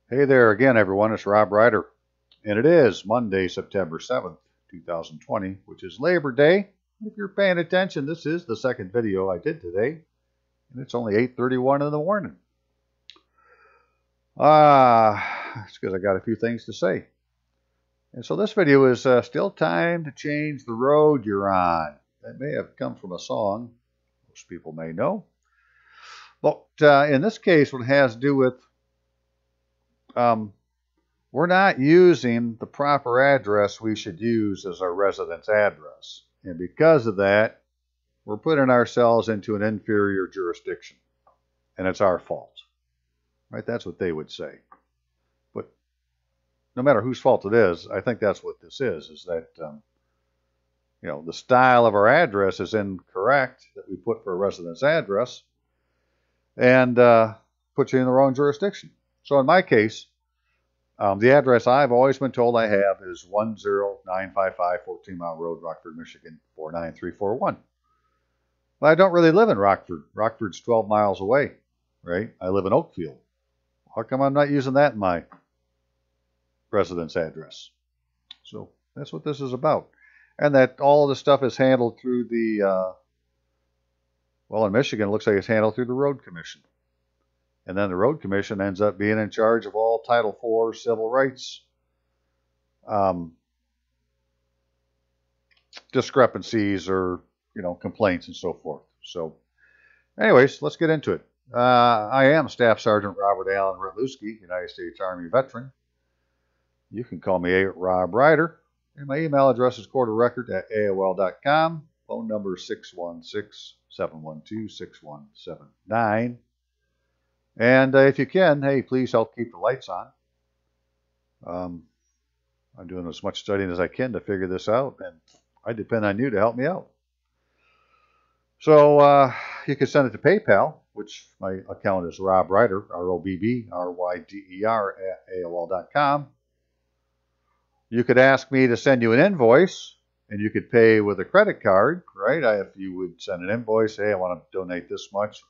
Hey there again, everyone. It's Rob Ryder, and it is Monday, September 7th, 2020, which is Labor Day. If you're paying attention, this is the second video I did today, and it's only 8:31 in the morning. It's because I got a few things to say. And so this video is still time to change the road you're on. That may have come from a song most people may know. But in this case, what it has to do with we're not using the proper address we should use as our residence address. And because of that, we're putting ourselves into an inferior jurisdiction. And it's our fault. Right? That's what they would say. But no matter whose fault it is, I think that's what this is that, the style of our address is incorrect that we put for a residence address and put you in the wrong jurisdiction. So in my case, the address I've always been told I have is 10955 14 Mile Road, Rockford, Michigan, 49341. But I don't really live in Rockford. Rockford's 12 miles away, right? I live in Oakfield. How come I'm not using that in my residence address? So that's what this is about. And that all of the stuff is handled through the, in Michigan, it looks like it's handled through the Road Commission. And then the Road Commission ends up being in charge of all Title IV civil rights discrepancies or, complaints and so forth. So anyways, let's get into it. I am Staff Sergeant Robert Allen Rutluski, United States Army veteran. You can call me Rob Ryder. And my email address is quarterrecord@aol.com. Phone number 616-712-6179. And if you can, hey, please help keep the lights on. I'm doing as much studying as I can to figure this out, and I depend on you to help me out. So you can send it to PayPal, which my account is Rob Ryder, ROBBRYDER @AOL.com. You could ask me to send you an invoice, and you could pay with a credit card, right? If you would send an invoice, hey, I want to donate this much,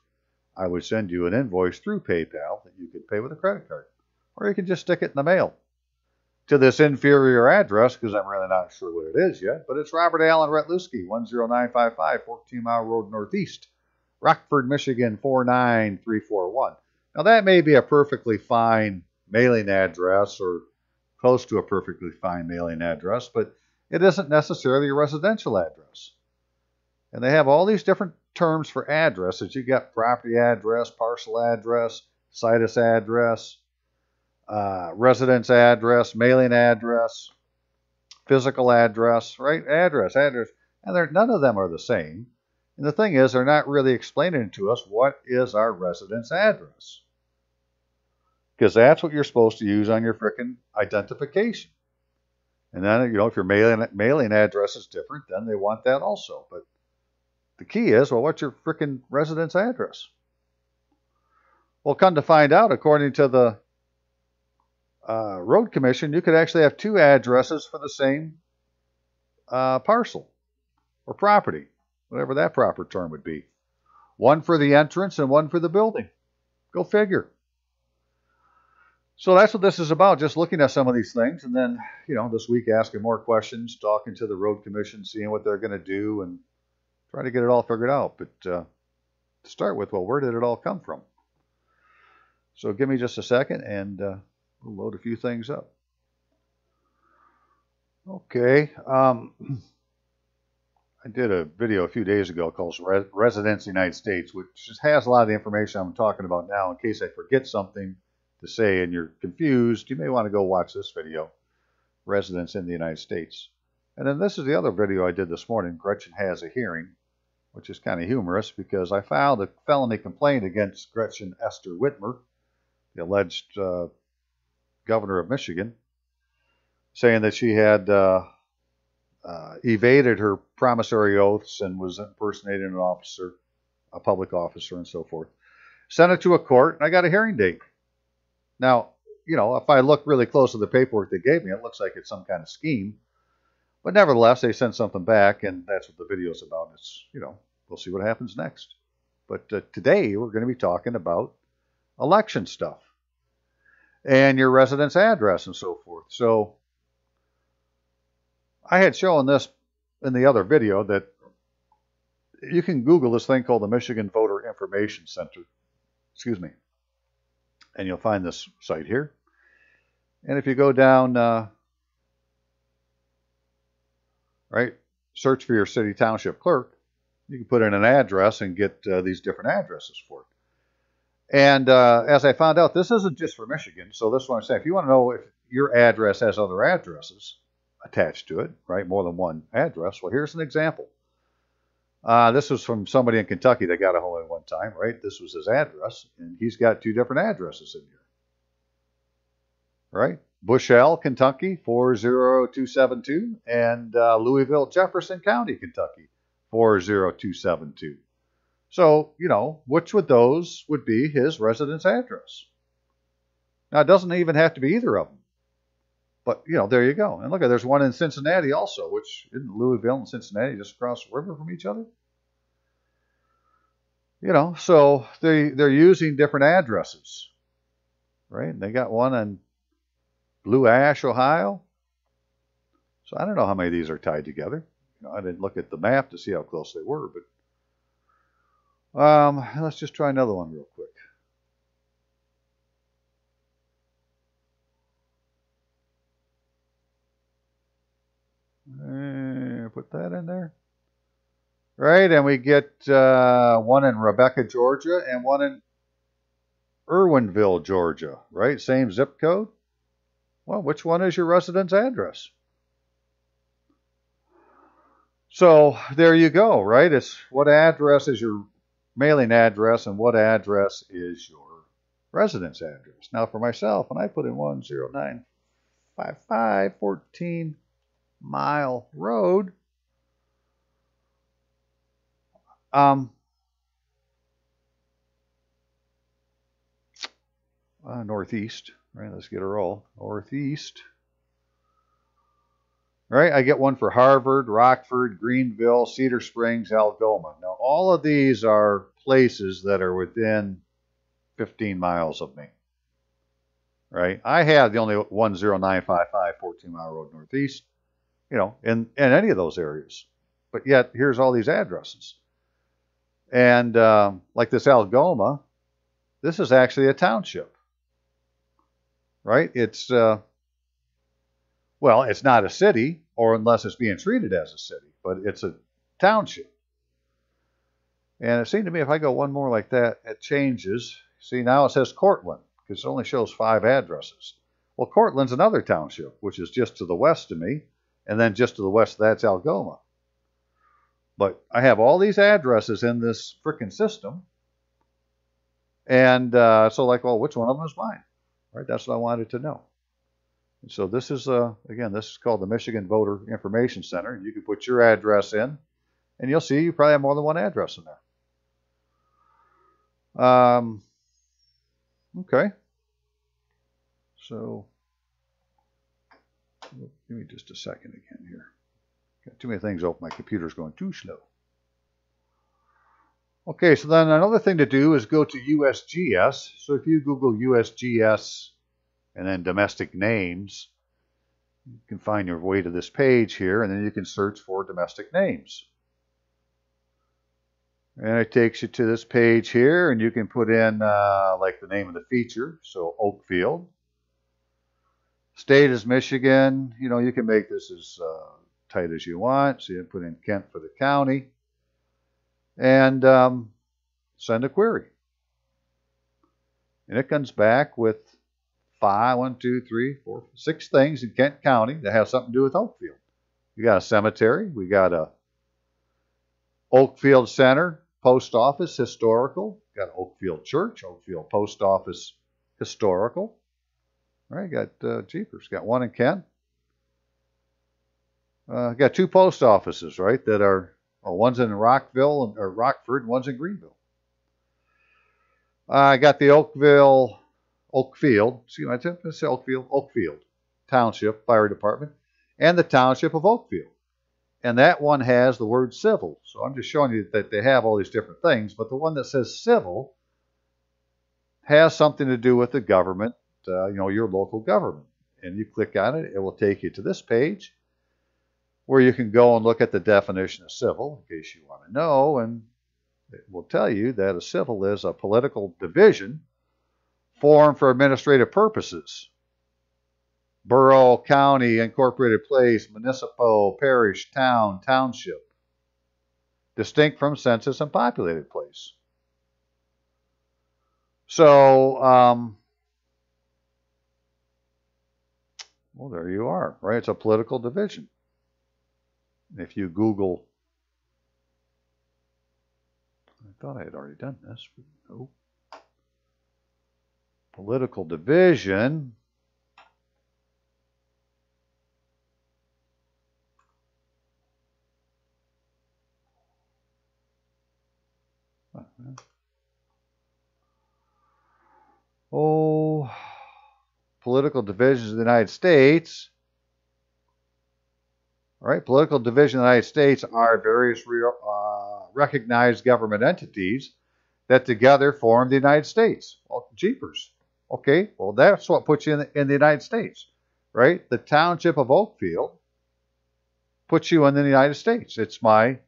I would send you an invoice through PayPal that you could pay with a credit card. Or you could just stick it in the mail to this inferior address, because I'm really not sure what it is yet, but it's Robert Allen Rutluski, 10955 14 Mile Road Northeast, Rockford, Michigan, 49341. Now that may be a perfectly fine mailing address or close to a perfectly fine mailing address, but it isn't necessarily a residential address. And they have all these different terms for addresses. You got property address, parcel address, situs address, residence address, mailing address, physical address, right? Address. And none of them are the same. And the thing is, they're not really explaining to us what is our residence address. Because that's what you're supposed to use on your frickin' identification. And then, if your mailing address is different, then they want that also. But the key is, what's your frickin' residence address? Well, come to find out, according to the Road Commission, you could actually have two addresses for the same parcel or property, whatever that proper term would be. One for the entrance and one for the building. Go figure. So that's what this is about, just looking at some of these things. And then, this week asking more questions, talking to the Road Commission, seeing what they're going to do, and try to get it all figured out. But to start with, where did it all come from? So give me just a second, and we'll load a few things up. Okay. I did a video a few days ago called Residence in the United States, which just has a lot of the information I'm talking about now. In case I forget something to say and you're confused, you may want to go watch this video, Residence in the United States. And then this is the other video I did this morning, Gretchen Has a Hearing, which is kind of humorous because I filed a felony complaint against Gretchen Esther Whitmer, the alleged governor of Michigan, saying that she had evaded her promissory oaths and was impersonating an officer, a public officer, and so forth. Sent it to a court, and I got a hearing date. Now, if I look really close at the paperwork they gave me, it looks like it's some kind of scheme. But nevertheless, they sent something back, and that's what the video is about. It's, we'll see what happens next. But today, we're going to be talking about election stuff. and your residence address and so forth. So I had shown this in the other video that you can Google this thing called the Michigan Voter Information Center. Excuse me. And you'll find this site here. And if you go down, right, search for your city township clerk, you can put in an address and get these different addresses for it. And as I found out, this isn't just for Michigan. So this is what I'm saying. If you want to know if your address has other addresses attached to it, right, more than one address, well, here's an example. This was from somebody in Kentucky that got a hold of it one time, right? This was his address, and he's got 2 different addresses in here, right? Bushell, Kentucky, 40272, and Louisville, Jefferson County, Kentucky, 40272. So, you know, which of those would be his residence address? Now, it doesn't even have to be either of them. But, you know, there you go. And look, there's one in Cincinnati also, which isn't Louisville and Cincinnati just across the river from each other? You know, so they're using different addresses, right? And they got one in Blue Ash, Ohio. So I don't know how many of these are tied together. You know, I didn't look at the map to see how close they were, but let's just try another one real quick. Put that in there. Right, and we get one in Rebecca, Georgia, and one in Irwinville, Georgia. Right, same zip code. Well, which one is your residence address? So there you go, right? It's what address is your mailing address and what address is your residence address. Now for myself, when I put in 10955 14 Mile Road, northeast, right? Let's get a roll. Northeast. Right, I get one for Harvard, Rockford, Greenville, Cedar Springs, Algoma. Now, all of these are places that are within 15 miles of me. Right, I have the only 10955 14 Mile Road Northeast, you know, in any of those areas. But yet, here's all these addresses. And like this Algoma, this is actually a township. Right, it's... well, it's not a city, or unless it's being treated as a city, but it's a township. And it seemed to me if I go one more like that, it changes. See, now it says Cortland, because it only shows 5 addresses. Well, Cortland's another township, which is just to the west of me, and then just to the west, that's Algoma. But I have all these addresses in this frickin' system, and so like, well, which one of them is mine? Right, that's what I wanted to know. So this is, again, this is called the Michigan Voter Information Center. You can put your address in, and you'll see you probably have more than one address in there. Okay. So, give me just a second again here. Got too many things open. My computer's going too slow. Okay, so then another thing to do is go to USGS. So if you Google USGS and then domestic names, you can find your way to this page here, and then you can search for domestic names. And it takes you to this page here, and you can put in like the name of the feature, so Oakfield. State is Michigan. You know, you can make this as tight as you want. So you can put in Kent for the county, and send a query. And it comes back with 6 things in Kent County that have something to do with Oakfield. We got a cemetery. We got a Oakfield Center, Post Office, Historical. Got Oakfield Church, Oakfield Post Office, Historical. All right, got Jeepers. Got one in Kent. Got 2 post offices, right, that are, one's in Rockville or Rockford, and one's in Greenville. I got the Oakfield Township Fire Department, and the Township of Oakfield. And that one has the word civil. So I'm just showing you that they have all these different things, but the one that says civil has something to do with the government your local government. And you click on it, it will take you to this page where you can go and look at the definition of civil, in case you want to know, and it will tell you that a civil is a political division formed for administrative purposes. Borough, county, incorporated place, municipal, parish, town, township. Distinct from census and populated place. So, well, there you are, right? It's a political division. If you Google, I thought I had already done this, but no. Political division. Oh, political divisions in the United States. All right, political divisions in the United States are various recognized government entities that together form the United States. Well, jeepers. Okay, well, that's what puts you in the United States, right? The Township of Oakfield puts you in the United States. It's my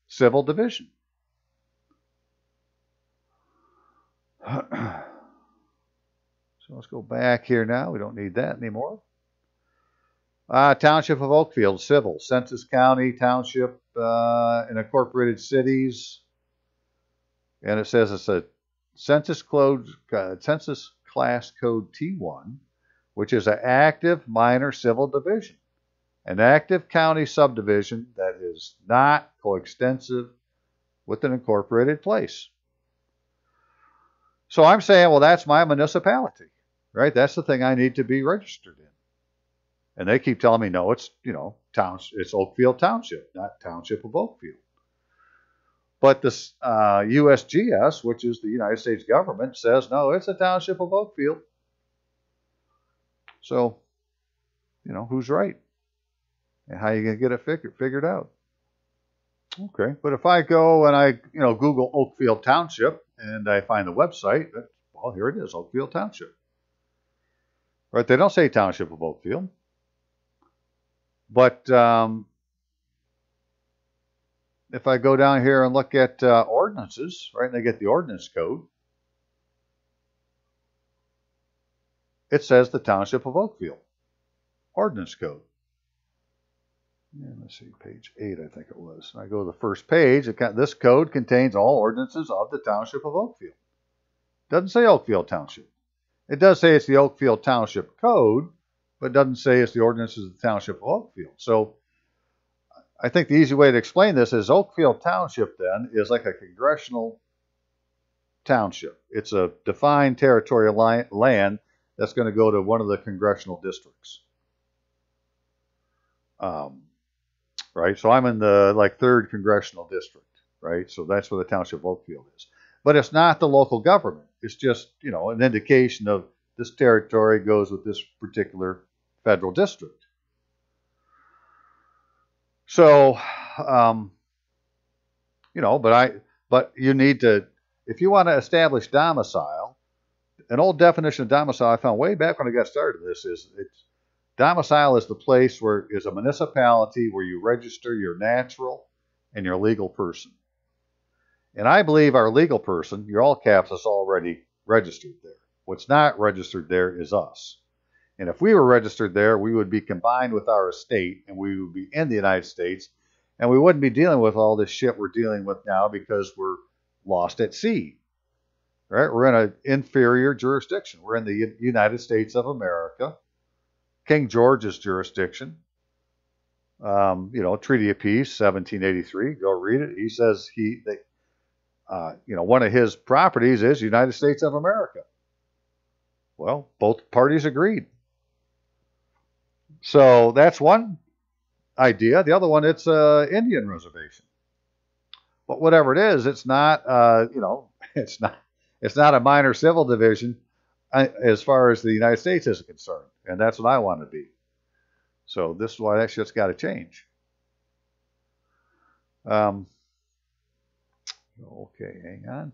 civil division. So let's go back here now. We don't need that anymore. Township of Oakfield, civil. Census county, township, and incorporated cities. And it says it's a census class code T1, which is an active minor civil division. An active county subdivision that is not coextensive with an incorporated place. So I'm saying, well, that's my municipality, right? That's the thing I need to be registered in. And they keep telling me, no, it's, it's Oakfield Township, not Township of Oakfield. But this USGS, which is the United States government, says, no, it's the Township of Oakfield. So, who's right? And how are you going to get it figured out? Okay, but if I go and I, Google Oakfield Township and I find the website, well, here it is, Oakfield Township. Right, they don't say Township of Oakfield. But if I go down here and look at ordinances, right, and I get the ordinance code, it says the Township of Oakfield. Ordinance code. Yeah, let's see, page 8, I think it was. I go to the first page. This code contains all ordinances of the Township of Oakfield. Doesn't say Oakfield Township. It does say it's the Oakfield Township Code, but it doesn't say it's the ordinances of the Township of Oakfield. So I think the easy way to explain this is Oakfield Township then is like a congressional township. It's a defined territorial land that's going to go to one of the congressional districts. Right? So I'm in the 3rd congressional district, right? So that's where the Township of Oakfield is. But it's not the local government. It's just, an indication of this territory goes with this particular federal district. So, but you need to, if you want to establish domicile, an old definition of domicile I found way back when I got started this is domicile is the place where is a municipality where you register your natural and your legal person. And I believe our legal person, your all caps, is already registered there. What's not registered there is us. And if we were registered there, we would be combined with our estate and we would be in the United States and we wouldn't be dealing with all this shit we're dealing with now because we're lost at sea. Right? We're in an inferior jurisdiction. We're in the United States of America. King George's jurisdiction, Treaty of Peace, 1783. Go read it. He says one of his properties is United States of America. Well, both parties agreed. So that's one idea. The other one, it's an Indian reservation. But whatever it is, it's not, it's not a minor civil division as far as the United States is concerned. And that's what I want to be. So this is why that shit's got to change. Okay, hang on.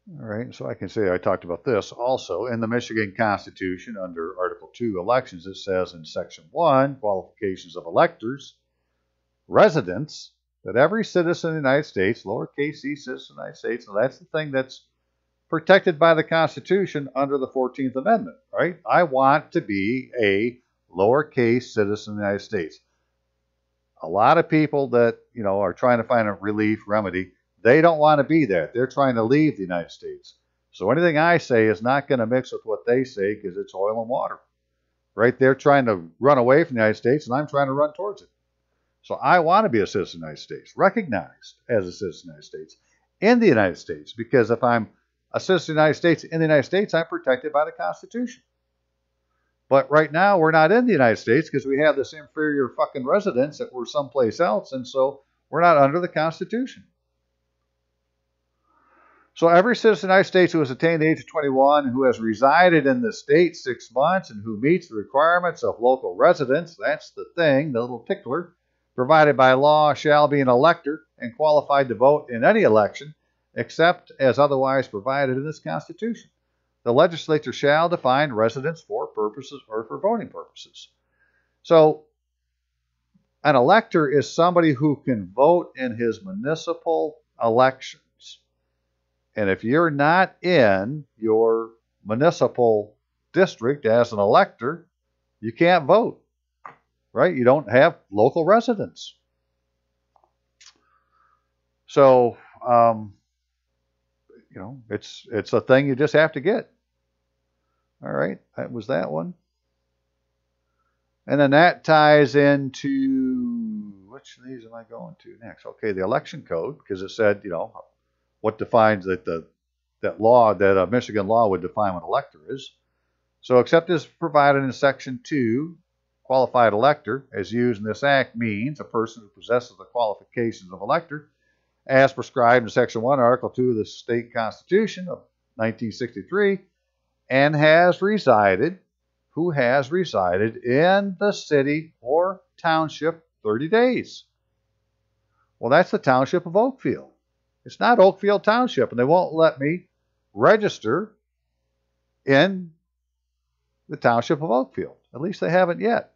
All right, so I can say I talked about this also. In the Michigan Constitution, under Article 2, elections, it says in Section 1, qualifications of electors, residents, that every citizen of the United States, lowercase c citizen of the United States, and that's the thing that's protected by the Constitution under the 14th Amendment, right? I want to be a lowercase citizen of the United States. A lot of people that, are trying to find a relief remedy, they don't want to be that. They're trying to leave the United States. So anything I say is not going to mix with what they say because it's oil and water, right? They're trying to run away from the United States, and I'm trying to run towards it. So I want to be a citizen of the United States, recognized as a citizen of the United States in the United States, because if I'm a citizen of the United States in the United States, I'm protected by the Constitution. But right now, we're not in the United States because we have this inferior fucking residence that we're someplace else, and so we're not under the Constitution. So every citizen of the United States who has attained the age of 21 and who has resided in the state 6 months and who meets the requirements of local residence, that's the thing, the little tickler, provided by law, shall be an elector and qualified to vote in any election except as otherwise provided in this Constitution. The legislature shall define residence for purposes or for voting purposes. So an elector is somebody who can vote in his municipal elections. And if you're not in your municipal district as an elector, you can't vote, right? You don't have local residence. So, it's a thing you just have to get. All right, that was that one. And then that ties into, which of these am I going to next? Okay, the election code, because it said, what defines that that a Michigan law would define what an elector is. So except as provided in Section 2, qualified elector, as used in this act, means a person who possesses the qualifications of elector as prescribed in Section 1, Article 2 of the State Constitution of 1963, and who has resided in the city or township 30 days. Well, that's the Township of Oakfield. It's not Oakfield Township, and they won't let me register in the Township of Oakfield. At least they haven't yet.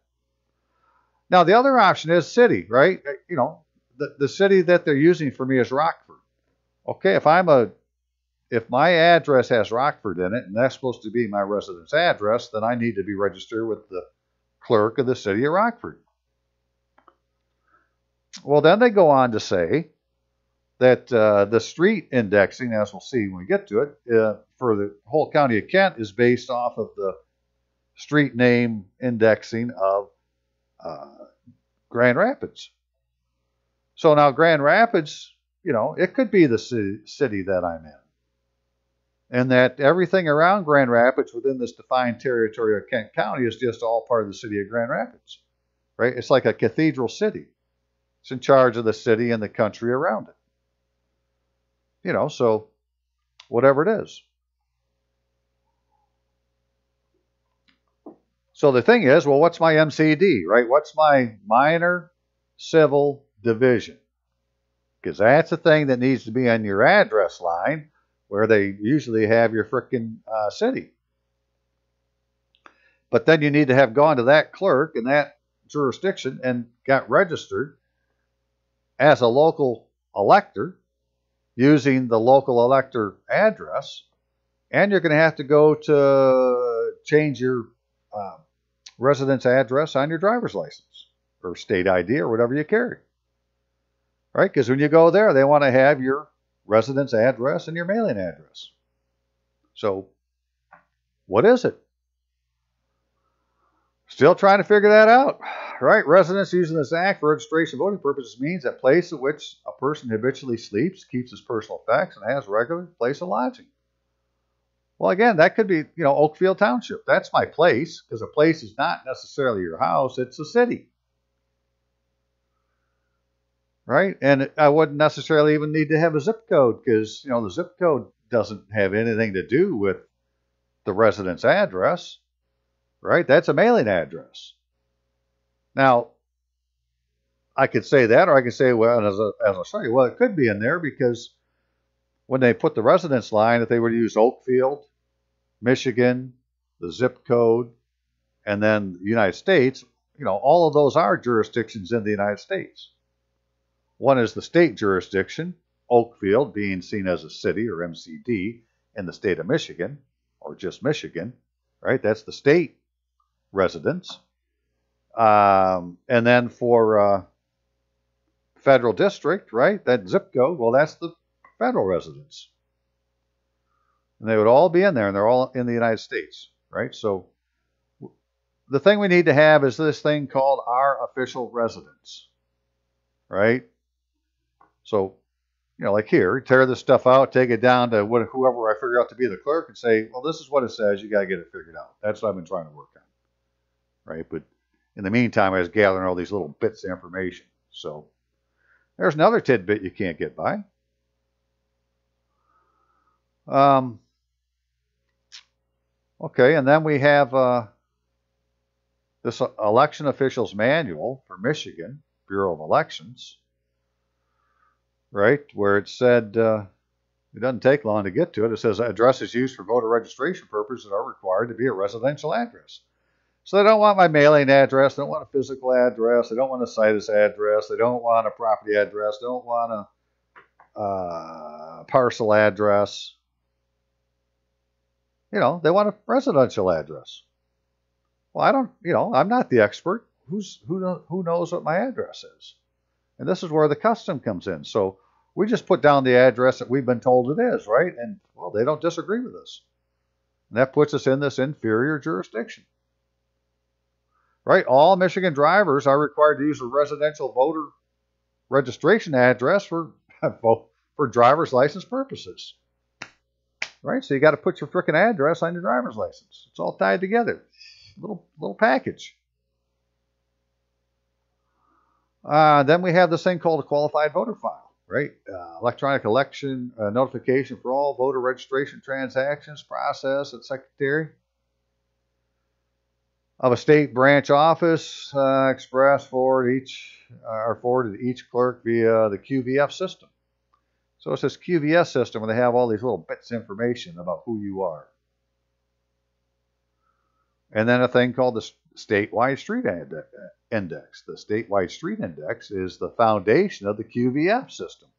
Now, the other option is city, right? The city that they're using for me is Rockford. Okay, if my address has Rockford in it, and that's supposed to be my residence address, then I need to be registered with the clerk of the city of Rockford. Well, then they go on to say that the street indexing, as we'll see when we get to it, for the whole county of Kent is based off of the street name indexing of Grand Rapids. So now Grand Rapids, it could be the city that I'm in. And that everything around Grand Rapids within this defined territory of Kent County is just all part of the city of Grand Rapids, right? It's like a cathedral city. It's in charge of the city and the country around it. So whatever it is. So the thing is, well, what's my MCD, right? What's my minor civil division? Because that's the thing that needs to be on your address line where they usually have your frickin' city. But then you need to have gone to that clerk in that jurisdiction and got registered as a local elector using the local elector address, and you're going to have to go to change your residence address on your driver's license or state ID or whatever you carry, right? Because when you go there, they want to have your residence address and your mailing address. So what is it? Still trying to figure that out, right? Residence using this act for registration voting purposes means a place at which a person habitually sleeps, keeps his personal effects, and has a regular place of lodging. Well, again, that could be, Oakfield Township. That's my place, because a place is not necessarily your house, it's a city. Right? And I wouldn't necessarily even need to have a zip code, because, the zip code doesn't have anything to do with the residence address. Right? That's a mailing address. Now, I could say that, or I could say, well, as I'll show you, well, it could be in there because when they put the residence line, if they were to use Oakfield, Michigan, the zip code, and then the United States, all of those are jurisdictions in the United States. One is the state jurisdiction, Oakfield being seen as a city or MCD in the state of Michigan, or just Michigan, right? That's the state residence. And then for federal district, right, that zip code, well, that's the federal residence. And they would all be in there, and they're all in the United States, right? So the thing we need to have is this thing called our official residence, right? So, like here, tear this stuff out, take it down to whoever I figure out to be the clerk and say, well, this is what it says. You got to get it figured out. That's what I've been trying to work on, right? But in the meantime, I was gathering all these little bits of information. So there's another tidbit you can't get by. Okay, and then we have this election officials manual for Michigan Bureau of Elections, right, where it said, it doesn't take long to get to it. It says addresses used for voter registration purposes are required to be a residential address. So they don't want my mailing address. They don't want a physical address. They don't want a situs address. They don't want a property address. They don't want a parcel address. They want a residential address. Well, I don't, I'm not the expert. Who knows what my address is? And this is where the custom comes in. So we just put down the address that we've been told it is, right? And, well, they don't disagree with us. And that puts us in this inferior jurisdiction. Right? All Michigan drivers are required to use a residential voter registration address for driver's license purposes. Right? So you got to put your frickin' address on your driver's license. It's all tied together. Little package. Then we have this thing called a qualified voter file, right? Electronic election notification for all voter registration transactions processed at Secretary of a state branch office, express forwarded to each clerk via the QVF system. So it's this QVS system where they have all these little bits of information about who you are. And then a thing called the Statewide Street Index. The Statewide Street Index is the foundation of the QVF system.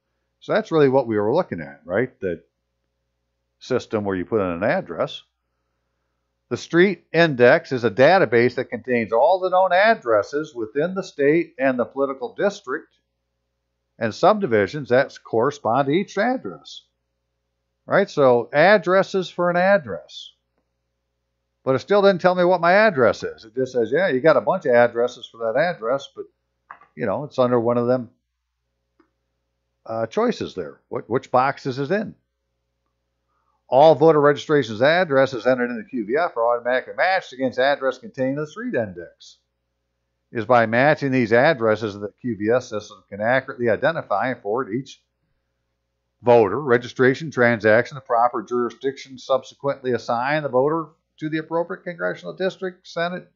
So that's really what we were looking at, right? The system where you put in an address. The Street Index is a database that contains all the known addresses within the state and the political district and subdivisions that correspond to each address. Right? So addresses for an address. But it still didn't tell me what my address is. It just says, yeah, you got a bunch of addresses for that address, but, it's under one of them choices there. Which box is it in? All voter registration's addresses entered in the QVF are automatically matched against address contained in the street index. It is by matching these addresses that the QVS system can accurately identify and forward each voter registration transaction to the proper jurisdiction, subsequently assign the voter to the appropriate congressional district, Senate,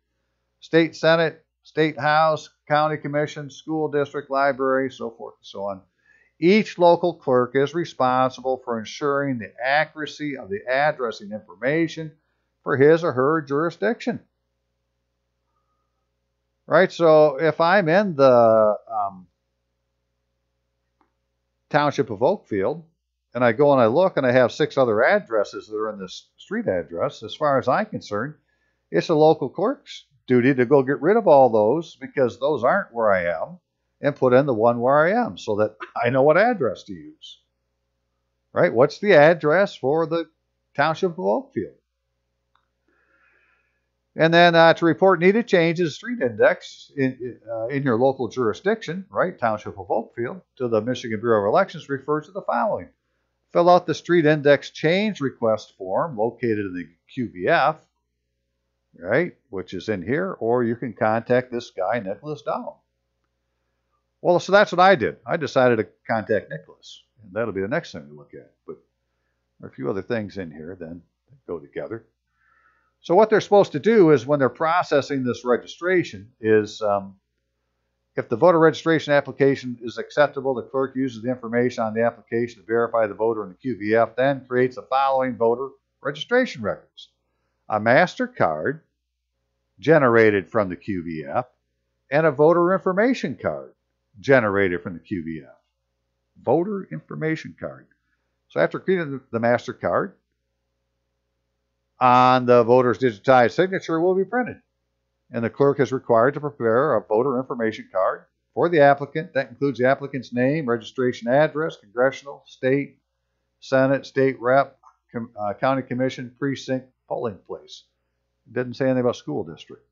State House, County Commission, school district, library, so forth and so on. Each local clerk is responsible for ensuring the accuracy of the addressing information for his or her jurisdiction. Right, so if I'm in the Township of Oakfield, and I go and I look and I have 6 other addresses that are in this street address, as far as I'm concerned, it's a local clerk's duty to go get rid of all those because those aren't where I am and put in the one where I am so that I know what address to use. Right? What's the address for the Township of Oakfield? And then to report needed changes, street index in your local jurisdiction, right, Township of Oakfield, to the Michigan Bureau of Elections refers to the following. Fill out the street index change request form located in the QVF, right, which is in here, or you can contact this guy, Nicholas Dow. Well, so that's what I did. I decided to contact Nicholas, and that'll be the next thing we look at. But there are a few other things in here then that go together. So what they're supposed to do is when they're processing this registration is If the voter registration application is acceptable, the clerk uses the information on the application to verify the voter in the QVF, then creates the following voter registration records. A MasterCard generated from the QVF and a voter information card generated from the QVF. Voter information card. So after creating the MasterCard, on the voter's digitized signature will be printed. And the clerk is required to prepare a voter information card for the applicant. That includes the applicant's name, registration address, congressional, state, Senate, state rep, county commission, precinct, polling place. It didn't say anything about school district.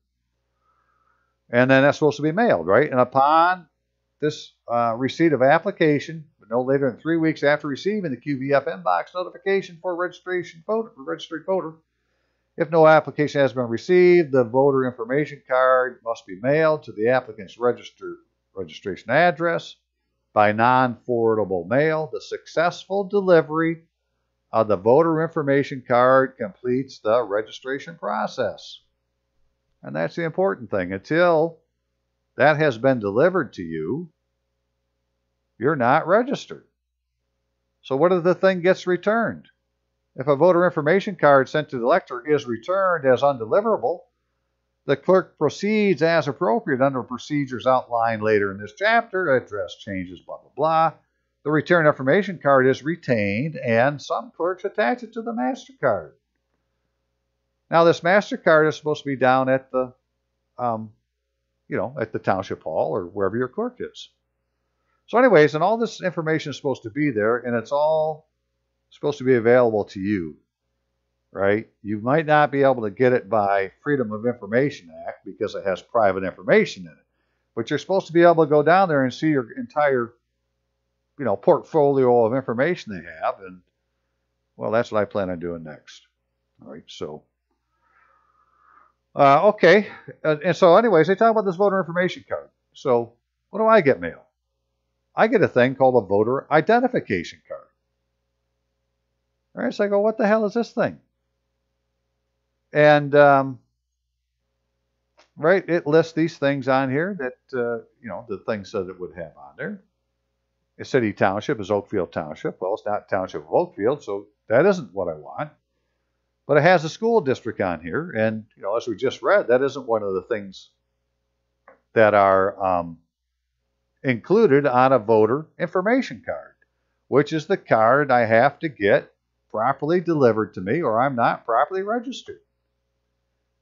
And then that's supposed to be mailed, right? And upon this receipt of application, but no later than 3 weeks after receiving the QVF inbox notification for registered voter, if no application has been received, the voter information card must be mailed to the applicant's registration address by non-forwardable mail. The successful delivery of the voter information card completes the registration process. And that's the important thing. Until that has been delivered to you, you're not registered. So what if the thing gets returned? If a voter information card sent to the elector is returned as undeliverable, the clerk proceeds as appropriate under procedures outlined later in this chapter. Address changes, blah, blah, blah. The return information card is retained, and some clerks attach it to the MasterCard. Now, this MasterCard is supposed to be down at the, at the township hall or wherever your clerk is. So anyways, and all this information is supposed to be there, and it's all supposed to be available to you, right? You might not be able to get it by Freedom of Information Act because it has private information in it, but you're supposed to be able to go down there and see your entire, portfolio of information they have, and well, that's what I plan on doing next. All right, so okay, and so anyways, they talk about this voter information card. So what do I get mailed? I get a thing called a voter identification card. All right, so I go, what the hell is this thing? And, right, it lists these things on here that, the things that it would have on there. The city township is Oakfield Township. Well, it's not Township of Oakfield, so that isn't what I want. But it has a school district on here, and, as we just read, that isn't one of the things that are included on a voter information card, which is the card I have to get properly delivered to me, or I'm not properly registered.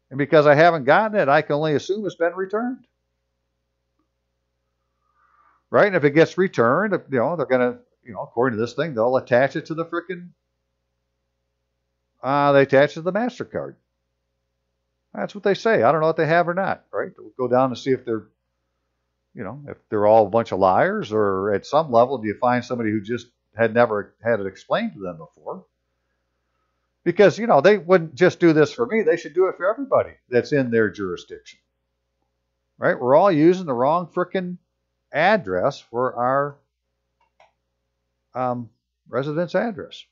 And because I haven't gotten it, I can only assume it's been returned. Right? And if it gets returned, they're going to, according to this thing, they'll attach it to the frickin', they attach it to the MasterCard. That's what they say. I don't know if they have or not, right? We'll go down and see if they're, if they're all a bunch of liars, or at some level, do you find somebody who just had never had it explained to them before? Because, they wouldn't just do this for me. They should do it for everybody that's in their jurisdiction. Right? We're all using the wrong frickin' address for our residence address.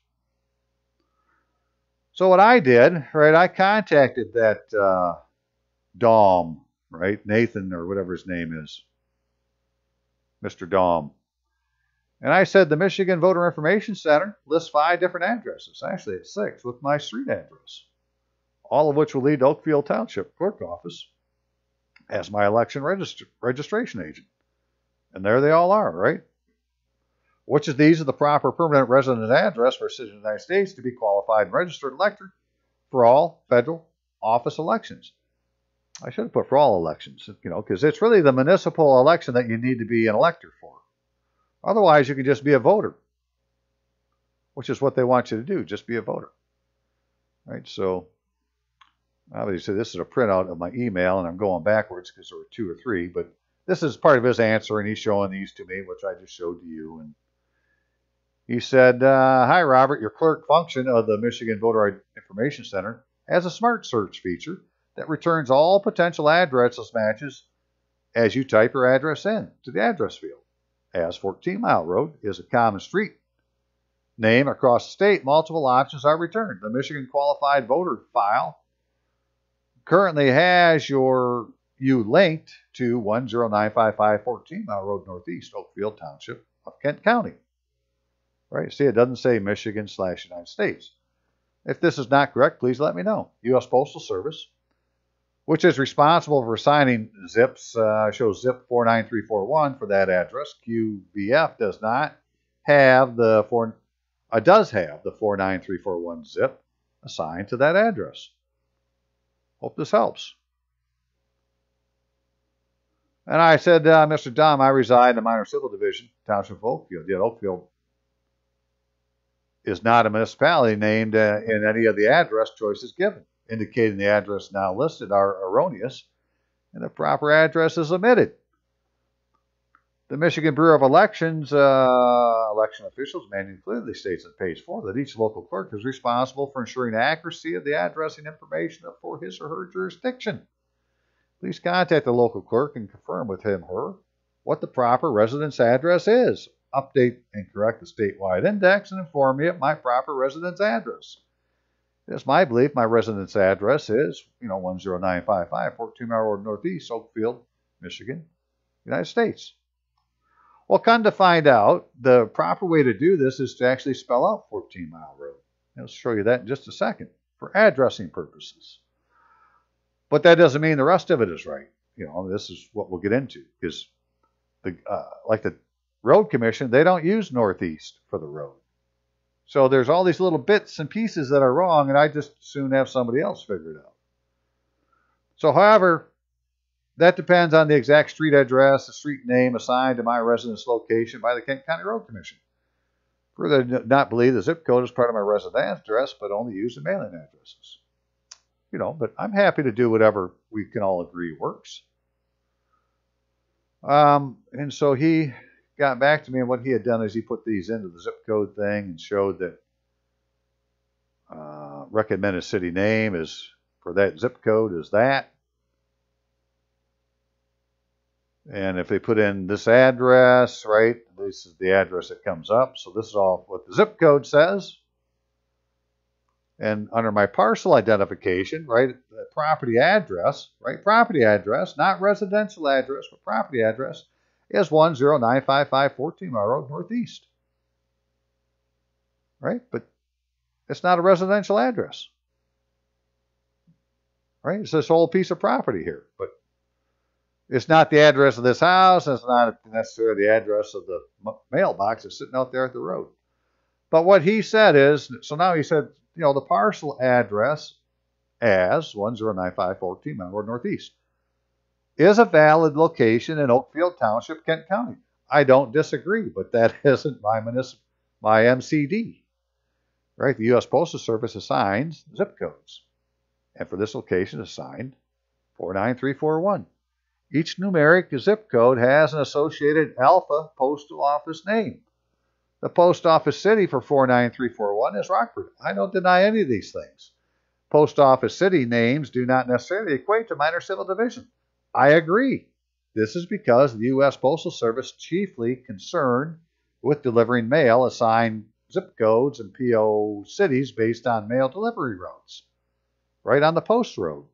So what I did, right, I contacted that Dom, right, Nathan or whatever his name is, Mr. Dom. And I said the Michigan Voter Information Center lists 5 different addresses. Actually, it's 6 with my street address, all of which will lead to Oakfield Township Clerk Office as my election registration agent. And there they all are, right? Which of these are the proper permanent resident address for a citizen of the United States to be qualified and registered elector for all federal office elections? I should have put for all elections, because it's really the municipal election that you need to be an elector for. Otherwise, you can just be a voter, which is what they want you to do, just be a voter. Right? So, obviously, this is a printout of my email, and I'm going backwards because there were 2 or 3, but this is part of his answer, and he's showing these to me, which I just showed to you. And he said, hi, Robert, your clerk function of the Michigan Voter Information Center has a smart search feature that returns all potential address matches as you type your address in to the address field. As 14 Mile Road is a common street name across the state, multiple options are returned. The Michigan Qualified Voter file currently has your, you linked to 10955 14 Mile Road Northeast, Oakfield Township of Kent County. Right? See, it doesn't say Michigan/United States. If this is not correct, please let me know. U.S. Postal Service, which is responsible for assigning zips, shows zip 49341 for that address. QBF does not have does have the 49341 zip assigned to that address. Hope this helps. And I said, Mr. Dom, I reside in the Minor Civil Division, Township of Oakfield. Yet Oakfield is not a municipality named in any of the address choices given, indicating the address now listed are erroneous and the proper address is omitted. The Michigan Bureau of Elections, election officials, manually clearly states on page 4 that each local clerk is responsible for ensuring accuracy of the addressing information for his or her jurisdiction. Please contact the local clerk and confirm with him or her what the proper residence address is. Update and correct the statewide index and inform me of my proper residence address. It is my belief my residence address is, 10955 14 Mile Road Northeast, Oakfield, Michigan, United States. Well, come to find out, the proper way to do this is to actually spell out 14 Mile Road. I'll show you that in just a second for addressing purposes. But that doesn't mean the rest of it is right. This is what we'll get into, because like the Road Commission, they don't use Northeast for the road. So there's all these little bits and pieces that are wrong, and I just soon have somebody else figure it out. So, however, that depends on the exact street address, the street name assigned to my residence location by the Kent County Road Commission. Further, do not believe the zip code is part of my residence address, but only use the mailing addresses. But I'm happy to do whatever we can all agree works. And so he got back to me, and what he had done is he put these into the zip code thing and showed that recommended city name is for that zip code is that. And if they put in this address, right, this is the address that comes up. So this is all what the zip code says. And under my parcel identification, right, the property address, right, property address, not residential address, but property address, is 10955 14 Mile Road Northeast. Right? But it's not a residential address. Right? It's this whole piece of property here. But it's not the address of this house. It's not necessarily the address of the mailbox that's sitting out there at the road. But what he said is, so now he said, the parcel address as 10955 14 Mile Road Northeast is a valid location in Oakfield Township, Kent County. I don't disagree, but that isn't my MCD. Right? The U.S. Postal Service assigns zip codes. And for this location, assigned 49341. Each numeric zip code has an associated alpha postal office name. The post office city for 49341 is Rockford. I don't deny any of these things. Post office city names do not necessarily equate to minor civil division. I agree. This is because the U.S. Postal Service chiefly concerned with delivering mail assigned zip codes and PO cities based on mail delivery routes, right on the post road.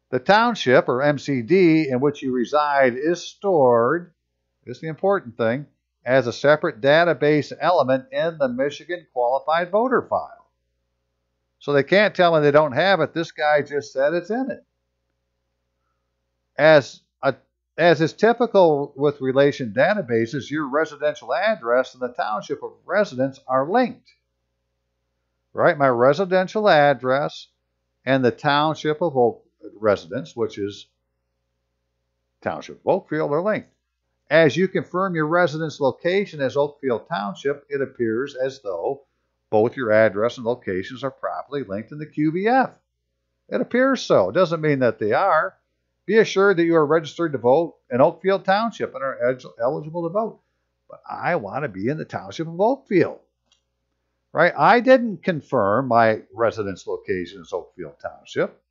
The township, or MCD, in which you reside is stored, this is the important thing, as a separate database element in the Michigan Qualified Voter File. So they can't tell me they don't have it. This guy just said it's in it. As is typical with relation databases, your residential address and the township of residence are linked. Right? My residential address and the township of residence, which is Township of Oakfield, are linked. As you confirm your residence location as Oakfield Township, it appears as though both your address and locations are properly linked in the QBF. It appears so. It doesn't mean that they are. Be assured that you are registered to vote in Oakfield Township and are eligible to vote. But I want to be in the Township of Oakfield. Right? I didn't confirm my residence location as Oakfield Township.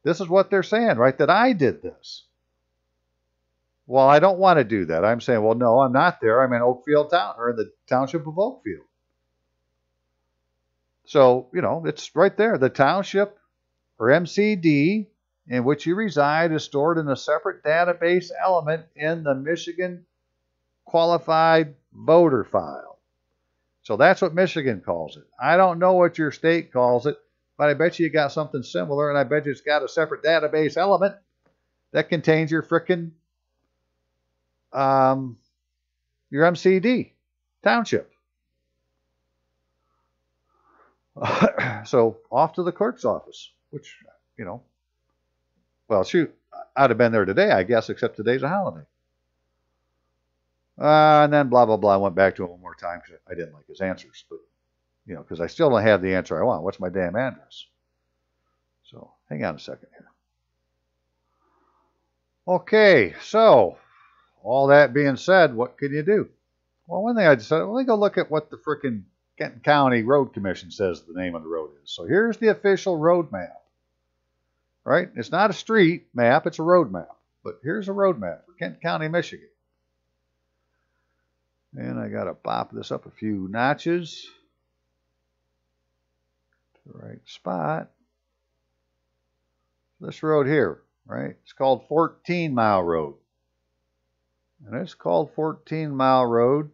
This is what they're saying, right? That I did this. Well, I don't want to do that. I'm saying, well, no, I'm not there. I'm in Oakfield Town, or in the Township of Oakfield. So, it's right there. The township, or MCD, in which you reside is stored in a separate database element in the Michigan Qualified Voter File. So that's what Michigan calls it. I don't know what your state calls it, but I bet you got something similar, and I bet you it's got a separate database element that contains your frickin' your MCD township. So off to the clerk's office, which, you know, well, shoot, I'd have been there today, I guess, except today's a holiday. And then blah, blah, blah. I went back to him one more time because I didn't like his answers. But, you know, because I still don't have the answer I want. What's my damn address? So hang on a second here. Okay, so all that being said, what can you do? Well, one thing I decided, let me go look at what the frickin' Kenton County Road Commission says the name of the road is. So here's the official road map. Right? It's not a street map, it's a road map. But here's a road map for Kenton County, Michigan. And I got to bop this up a few notches to the right spot. This road here, right? It's called 14 Mile Road. And it's called 14 Mile Road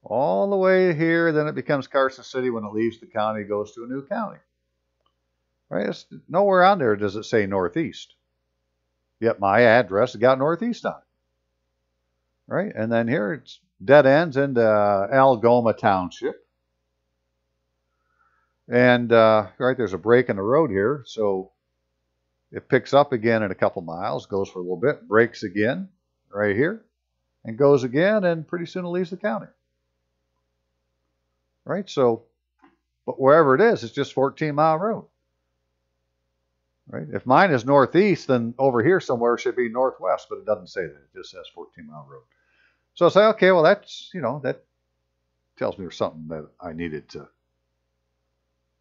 all the way here. Then it becomes Carson City when it leaves the county, goes to a new county. Right? It's nowhere on there does it say Northeast. Yet my address has got Northeast on it. Right? And then here it's dead ends into Algoma Township. And right, there's a break in the road here. So it picks up again in a couple miles, goes for a little bit, breaks again right here, and goes again, and pretty soon it leaves the county. Right? So, but wherever it is, it's just 14 Mile Road. Right? If mine is northeast, then over here somewhere should be northwest, but it doesn't say that. It just says 14 Mile Road. So I say, okay, well, that's, you know, that tells me there's something that I needed to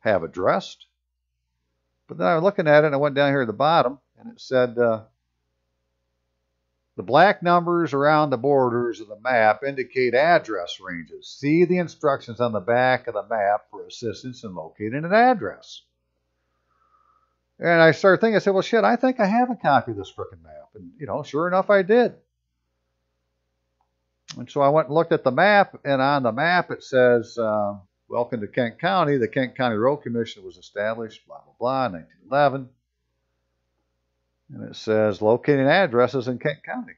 have addressed. But then I was looking at it, and I went down here at the bottom, and it said, the black numbers around the borders of the map indicate address ranges. See the instructions on the back of the map for assistance in locating an address. And I started thinking, I said, well, shit, I think I have a copy of this frickin' map. And, you know, sure enough, I did. And so I went and looked at the map, and on the map it says, welcome to Kent County. The Kent County Road Commission was established, blah, blah, blah, 1911. And it says locating addresses in Kent County.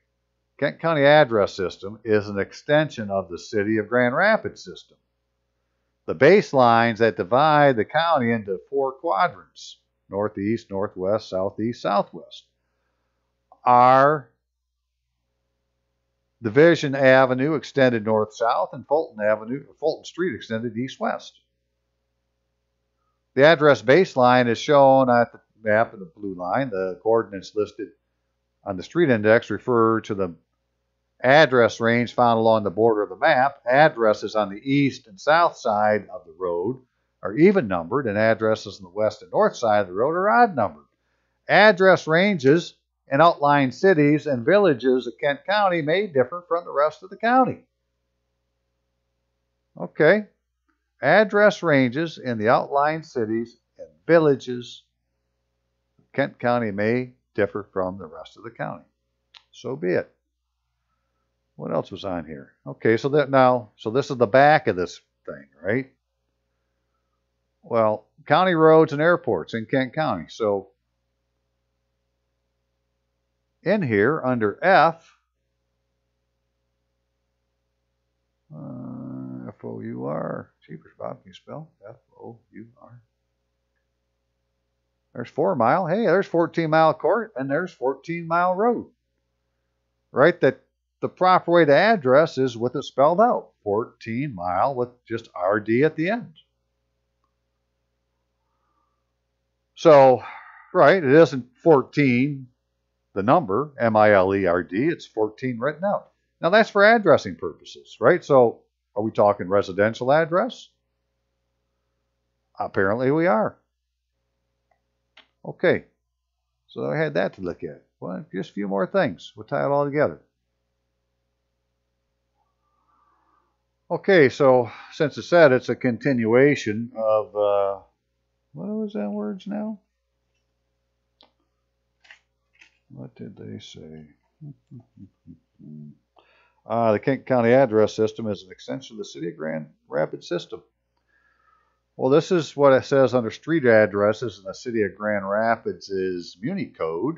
Kent County address system is an extension of the City of Grand Rapids system. The baselines that divide the county into 4 quadrants, northeast, northwest, southeast, southwest, are Division Avenue extended north-south and Fulton Street extended east-west. The address baseline is shown at the map in the blue line. The coordinates listed on the street index refer to the address range found along the border of the map. Addresses on the east and south side of the road are even numbered, and addresses on the west and north side of the road are odd numbered. Address ranges in outlying cities and villages of Kent County may differ from the rest of the county. Okay. Address ranges in the outlying cities and villages of Kent County may differ from the rest of the county. So be it. What else was on here? Okay, so this is the back of this thing, right? Well, county roads and airports in Kent County. So in here under F, F-O-U-R, Jeepers Bob, can you spell? F-O-U-R. There's 4 Mile. Hey, there's 14 Mile Court, and there's 14 Mile Road. Right? That the proper way to address is with it spelled out. 14 Mile with just RD at the end. So, right, it isn't 14, the number, M-I-L-E-R-D, it's 14 written out. Now that's for addressing purposes, right? So are we talking residential address? Apparently we are. Okay, so I had that to look at. Well, just a few more things. We'll tie it all together. Okay, so since it said it's a continuation of, what was that words now? What did they say? The Kent County address system is an extension of the City of Grand Rapids system. Well, this is what it says under street addresses in the City of Grand Rapids is Municode,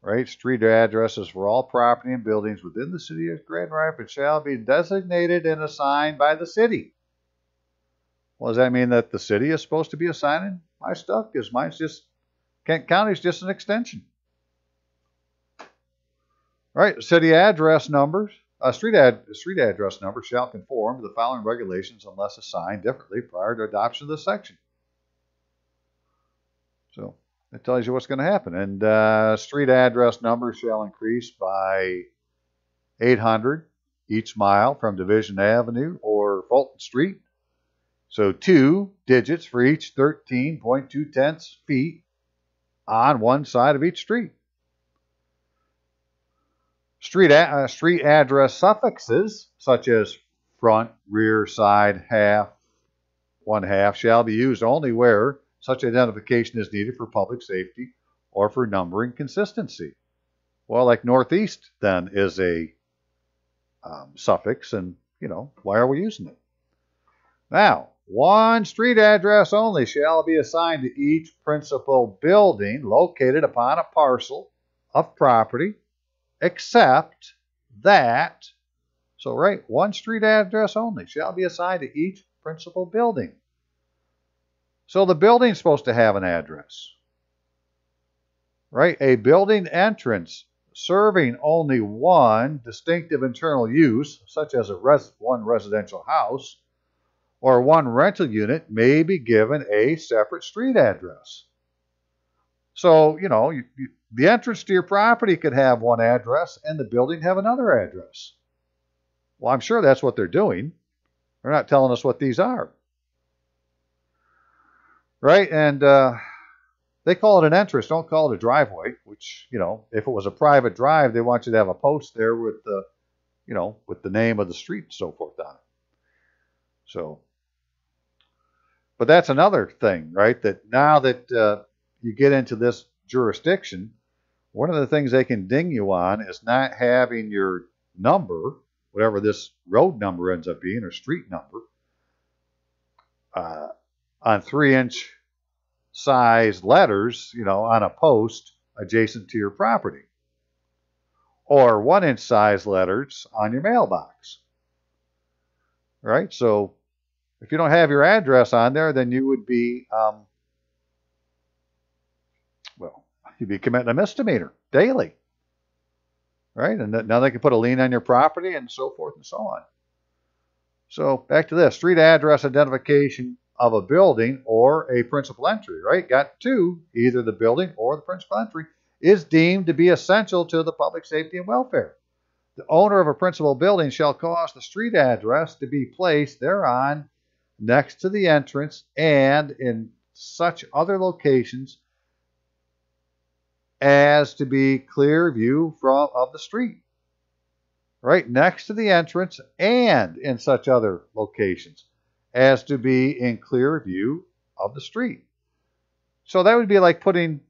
right? Street addresses for all property and buildings within the City of Grand Rapids shall be designated and assigned by the city. Well, does that mean that the city is supposed to be assigning my stuff? Because mine's just, Kent County's just an extension. Right, city address numbers, street address numbers shall conform to the following regulations unless assigned differently prior to adoption of this section. So it tells you what's going to happen. And street address numbers shall increase by 800 each mile from Division Avenue or Fulton Street. So 2 digits for each 13.2 feet on one side of each street. Street address suffixes, such as front, rear, side, half, 1/2, shall be used only where such identification is needed for public safety or for numbering consistency. Well, like northeast then is a suffix, and why are we using it? Now, 1 street address only shall be assigned to each principal building located upon a parcel of property, except that, so right, 1 street address only shall be assigned to each principal building. So the building's supposed to have an address, right? A building entrance serving only one distinctive internal use, such as one residential house or one rental unit, may be given a separate street address. So, the entrance to your property could have one address and the building have another address. Well, I'm sure that's what they're doing. They're not telling us what these are. Right? And they call it an entrance, don't call it a driveway, which, if it was a private drive, they want you to have a post there with the, with the name of the street and so forth on it. So, but that's another thing, right? That now that you get into this jurisdiction, one of the things they can ding you on is not having your number, whatever this road number ends up being, or street number, on 3-inch size letters, on a post adjacent to your property, or 1-inch size letters on your mailbox, right? So if you don't have your address on there, then you would be, you'd be committing a misdemeanor daily, right? And now they can put a lien on your property and so forth and so on. So back to this, street address identification of a building or a principal entry, right? Got 2, either the building or the principal entry, is deemed to be essential to the public safety and welfare. The owner of a principal building shall cause the street address to be placed thereon next to the entrance and in such other locations as to be clear view of the street, right? Next to the entrance and in such other locations as to be in clear view of the street. So that would be like putting,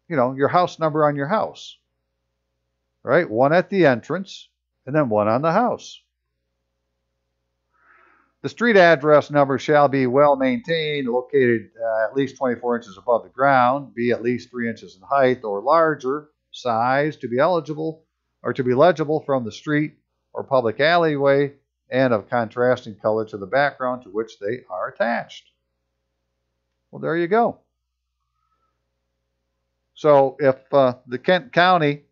your house number on your house, right? 1 at the entrance and then 1 on the house. The street address number shall be well maintained, located at least 24 inches above the ground, be at least 3 inches in height or larger size to be eligible or to be legible from the street or public alleyway, and of contrasting color to the background to which they are attached. Well, there you go. So if the Kent County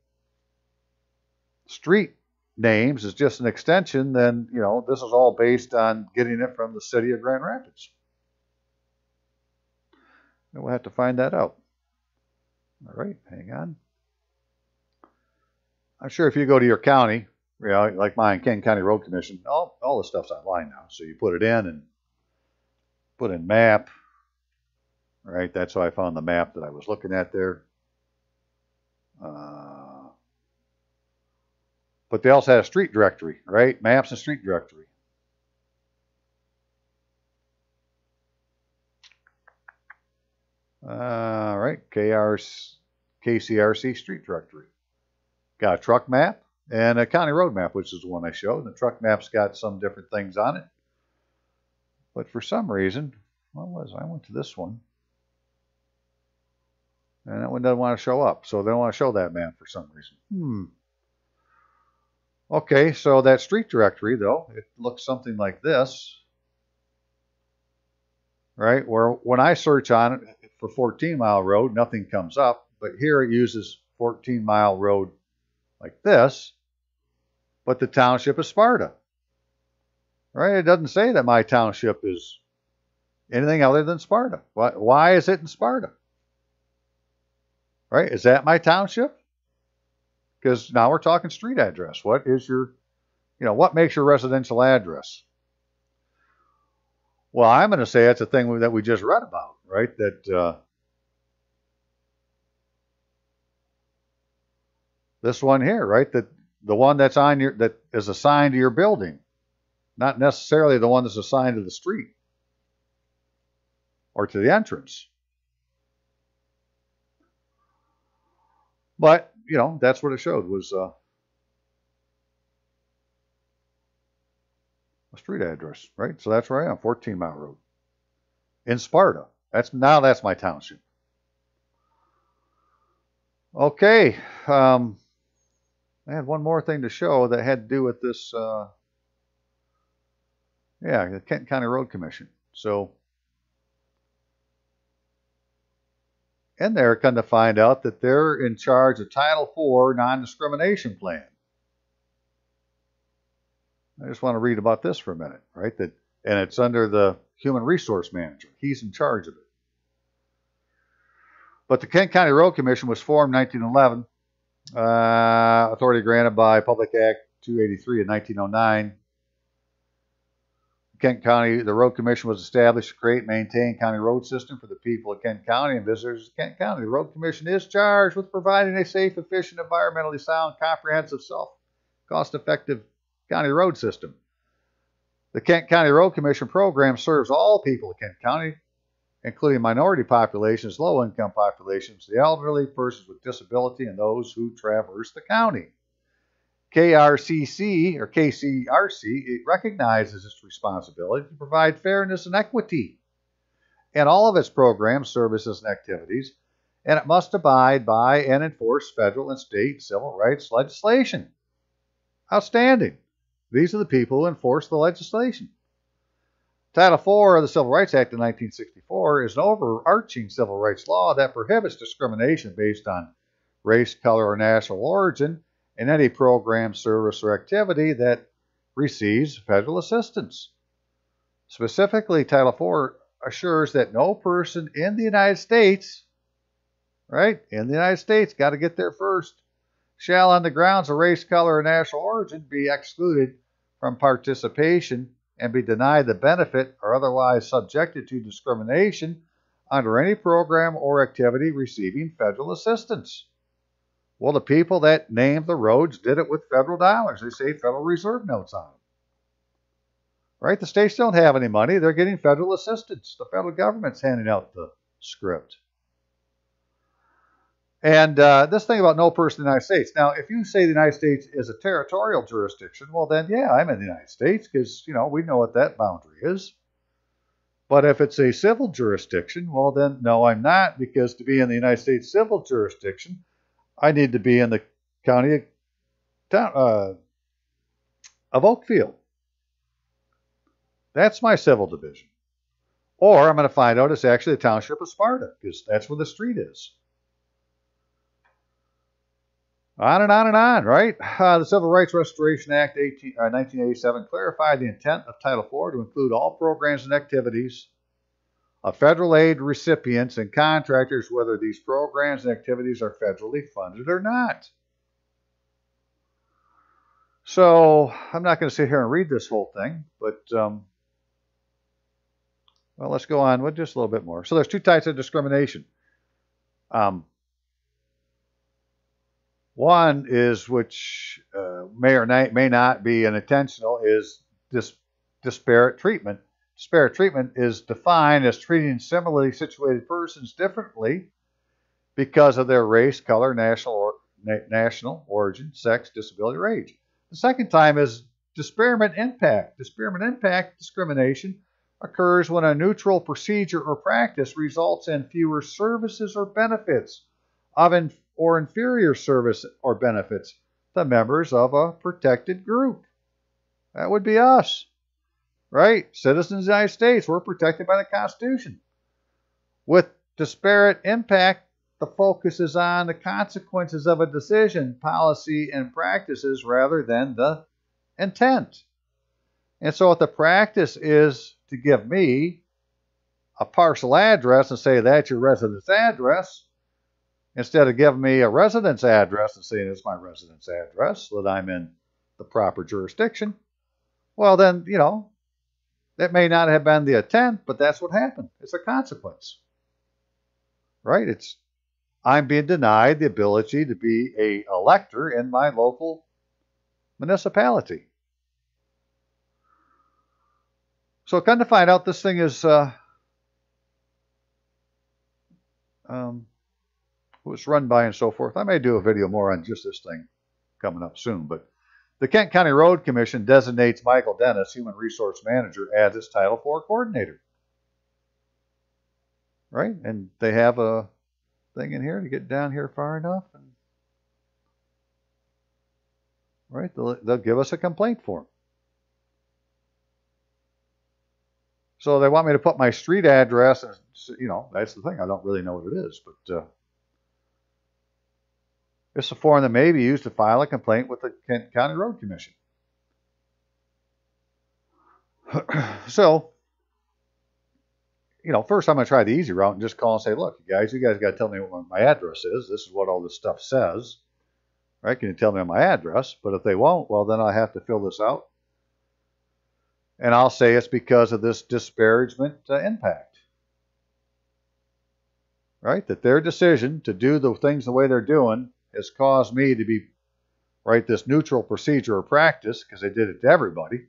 street names is just an extension, then, this is all based on getting it from the city of Grand Rapids. And we'll have to find that out. All right, hang on. I'm sure if you go to your county, like mine, Kent County Road Commission, all the stuff's online now. So you put it in and put in map, right? That's how I found the map that I was looking at there. But they also have a street directory, right? Maps and street directory. All right, KCRC street directory. Got a truck map and a county road map, which is the one I showed. The truck map's got some different things on it. But for some reason, what was it? I went to this one. And that one doesn't want to show up. So they don't want to show that map for some reason. Okay, so that street directory, though, it looks something like this. Right? Where when I search on it for 14 Mile Road, nothing comes up. But here it uses 14 Mile Road like this. But the township is Sparta. Right? It doesn't say that my township is anything other than Sparta. Why is it in Sparta? Right? Is that my township? Because now we're talking street address. What is your, what makes your residential address? Well, I'm going to say that's a thing that we just read about, right? That this one here, right? That the one that's on that is assigned to your building, not necessarily the one that's assigned to the street or to the entrance. But, that's what it showed was a street address, right? So that's where I am, 14 Mile Road in Sparta. That's my township. Okay. I had one more thing to show that had to do with this, the Kent County Road Commission. So in there, come to find out that they're in charge of Title IV non-discrimination plan. I just want to read about this for a minute, right? And it's under the Human Resource Manager. He's in charge of it. But the Kent County Road Commission was formed in 1911. Authority granted by Public Act 283 in 1909. The Road Commission was established to create and maintain county road system for the people of Kent County and visitors of Kent County. The Road Commission is charged with providing a safe, efficient, environmentally sound, comprehensive, cost-effective county road system. The Kent County Road Commission program serves all people of Kent County, including minority populations, low-income populations, the elderly, persons with disability, and those who traverse the county. KCRC, it recognizes its responsibility to provide fairness and equity in all of its programs, services, and activities, and it must abide by and enforce federal and state civil rights legislation. Outstanding. These are the people who enforce the legislation. Title IV of the Civil Rights Act of 1964 is an overarching civil rights law that prohibits discrimination based on race, color, or national origin in any program, service, or activity that receives federal assistance. Specifically, Title IV assures that no person in the United States, right, in the United States, got to get there first, shall on the grounds of race, color, or national origin be excluded from participation and be denied the benefit or otherwise subjected to discrimination under any program or activity receiving federal assistance. Well, the people that named the roads did it with federal dollars. They say Federal Reserve notes on them. Right? The states don't have any money. They're getting federal assistance. The federal government's handing out the script. And this thing about no person in the United States. Now, if you say the United States is a territorial jurisdiction, well, then, yeah, I'm in the United States because, we know what that boundary is. But if it's a civil jurisdiction, well, then, no, I'm not, because to be in the United States civil jurisdiction, I need to be in the county of Oakfield. That's my civil division. Or I'm going to find out it's actually the Township of Sparta, because that's where the street is. On and on and on, right? The Civil Rights Restoration Act 1987 clarified the intent of Title IV to include all programs and activities of federal aid recipients and contractors, whether these programs and activities are federally funded or not. So I'm not going to sit here and read this whole thing, but well, let's go on with just a little bit more. So there's two types of discrimination. One is, which may or may not be unintentional, is disparate treatment. Disparate treatment is defined as treating similarly situated persons differently because of their race, color, national origin, sex, disability, or age. The second time is disparate impact. Disparate impact discrimination occurs when a neutral procedure or practice results in fewer services or benefits or inferior service or benefits to members of a protected group. That would be us, right? Citizens of the United States, we're protected by the Constitution. With disparate impact, the focus is on the consequences of a decision, policy, and practices rather than the intent. And so if the practice is to give me a parcel address and say that's your residence address, instead of giving me a residence address and saying it's my residence address so that I'm in the proper jurisdiction, well then, that may not have been the intent, but that's what happened. It's a consequence. Right? I'm being denied the ability to be an elector in my local municipality. So come to find out, this thing is was run by and so forth. I may do a video more on just this thing coming up soon, but the Kent County Road Commission designates Michael Dennis, Human Resource Manager, as its Title IV coordinator. Right? And they have a thing in here to get down here far enough. And, right? They'll give us a complaint form. So they want me to put my street address, and that's the thing. I don't really know what it is, but it's a form that may be used to file a complaint with the Kent County Road Commission. So, first I'm going to try the easy route and just call and say, look, you guys got to tell me what my address is. This is what all this stuff says. Right? Can you tell me my address? But if they won't, well, then I have to fill this out. And I'll say it's because of this disparagement impact. Right? That their decision to do the things the way they're doing has caused me to be, this neutral procedure or practice, because they did it to everybody.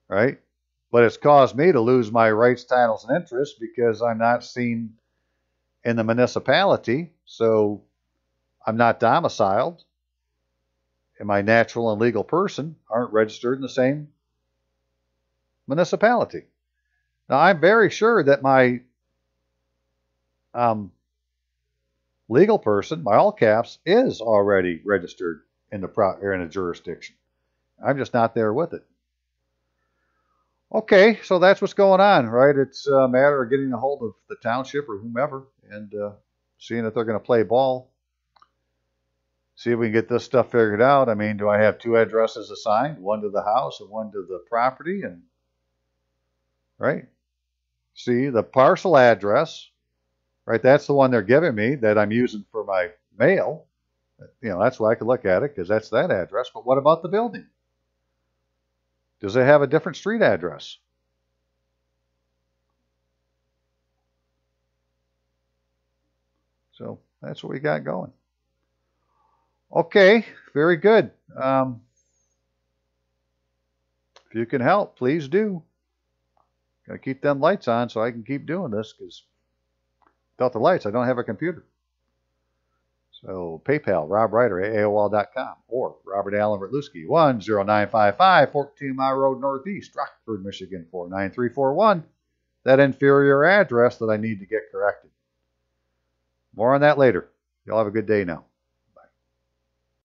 Right? But it's caused me to lose my rights, titles, and interests because I'm not seen in the municipality. So I'm not domiciled. And my natural and legal person aren't registered in the same municipality. Now, I'm very sure that my legal person, my all caps, is already registered in a jurisdiction. I'm just not there with it. Okay, so that's what's going on, right? It's a matter of getting a hold of the township or whomever and seeing if they're going to play ball. See if we can get this stuff figured out. I mean, do I have two addresses assigned? One to the house and one to the property? And right? See, the parcel address, right? That's the one they're giving me that I'm using for my mail. That's why I could look at it because that's that address. But what about the building? Does it have a different street address? So that's what we got going. Okay, very good. If you can help, please do. Gotta keep them lights on so I can keep doing this, because without the lights, I don't have a computer. So PayPal, Rob Ryder, AOL.com, or Robert Allen Vertluski, 10955 14 Mile Road Northeast, Rockford, Michigan, 49341. That inferior address that I need to get corrected. More on that later. Y'all have a good day now.